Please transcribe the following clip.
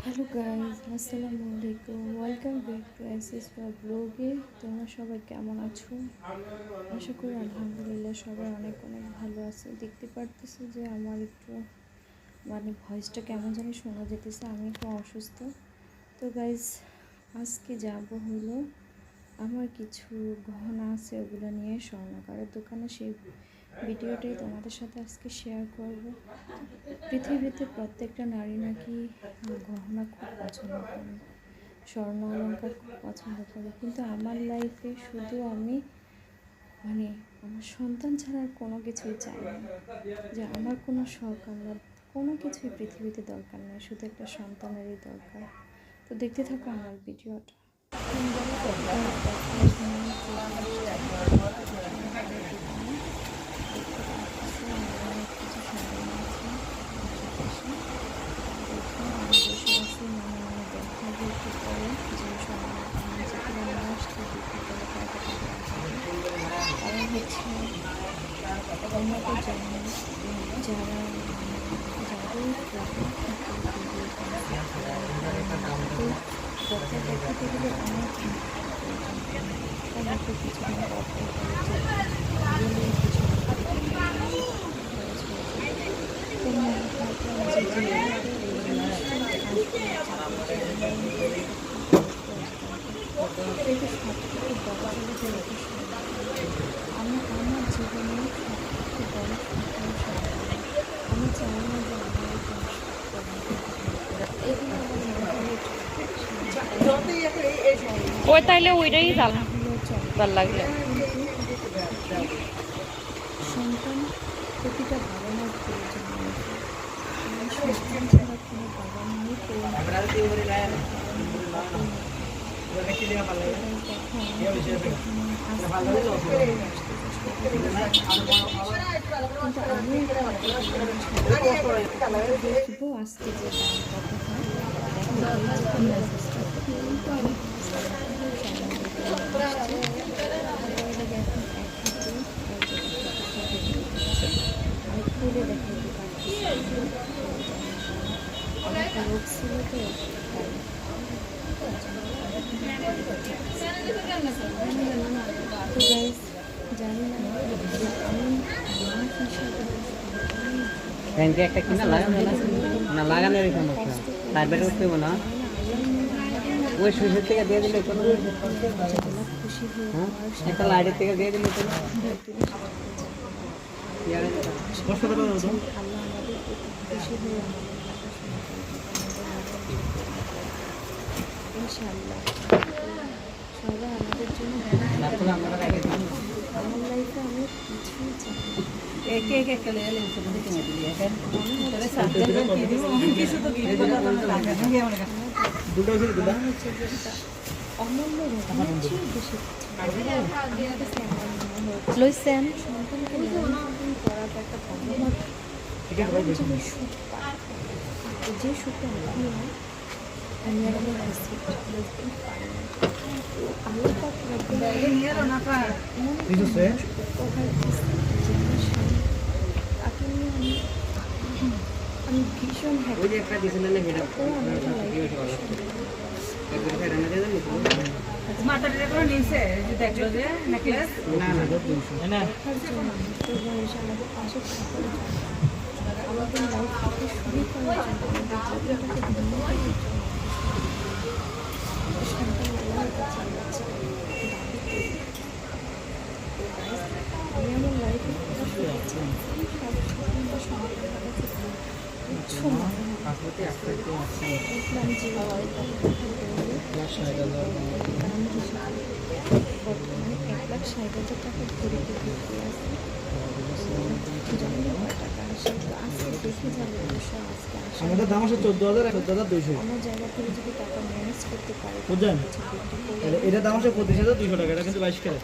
Hello guys, আসসালামু আলাইকুম। Welcome back to SS ব্লগে। তোমরা সবাই কেমন আছো? আশা করি আলহামদুলিল্লাহ সবাই অনেক অনেক ভালো আছে। দেখতে পারতেছো যে আমার একটু ভয়েসটা কেমন জানি শোনা যেতেছে, আমি একটু অসুস্থ। তো গাইজ, আজকে যাব হলো আমার কিছু গহনা আছে, ওগুলো নিয়ে স্বর্ণকারের দোকানে। সেই ভিডিওটাই তোমাদের সাথে আজকে শেয়ার করব। পৃথিবীতে প্রত্যেকটা নারী নাকি গহনা খুব পছন্দ করে, স্বর্ণ অলংকার খুব পছন্দ করে, কিন্তু আমার লাইফে শুধু আমি আমার সন্তান ছাড়া আর কোনো কিছুই চাই না। যে আমার কোনো শখ, আমার কোনো কিছুই পৃথিবীতে দরকার নেই, শুধু একটা সন্তানেরই দরকার। তো দেখতে থাকো আমার ভিডিওটা। কারণ হচ্ছে আমরা তো জানি যারা যাদের ডক্টর দেখাতে গেলে অনেক অনেক কিছু আমি আমার জীবনে সবথেকে বড় সমস্যা আমি চাই না যে আমার ওই তাইলে ওইটাই ভাল লাগলে সন্তান প্রতিটা বাবা মার প্রয়োজন। সন্তান ছাড়া কোনো বাবা দেখবো আজকে যে দাম কত হয়। খুলে দেখাইতে পারছি অনেক রোগ ছিল তো, জানি না আমি মা হিসাবে ব্যাংকে একটা কিনা লাগানো না লাগানোর সমস্যা তার বের করতে না ওই সুযোগ থেকে দিয়ে দিলে কোনো খুশি হয়ে একটা লাইটের থেকে দিয়ে দিলে কোনো আল্লাহ আমাদের খুশি হয়ে ইনশাআল্লাহ সবাই আমাদের জন্য আমার লাইফে আমি কিছুই চাই অমূল্য লইছেন সন্তানকে করাটা একটা সুখ পায়, যে সুখটা আমি আমি আর আমার হাজবেন্ড পাই না। আল্লাহ তাকে নিয়ে আমি ভীষণ হ্যাপি। আমাদের পাশে থাকার জন্য, আমাদের লাইফকে শুরু করার জন্য, আমাদের জীবনটাকে ধন্যবাদ জন্য সন্তান কাছে আমি আমার লাইফে বর্তমানে 1,60,000 টাকা ঘুরে আসছে। টাকা আসে আজকে দেখে যাবে অবশ্য আজকে আসে। আমাদের দাম আছে 14,200 আমার জায়গা থেকে যদি টাকা ম্যানেজ করতে পারে, বুঝলেন? এটা দাম আছে 25,200 টাকা, এটা কিন্তু 22 ক্যারেট।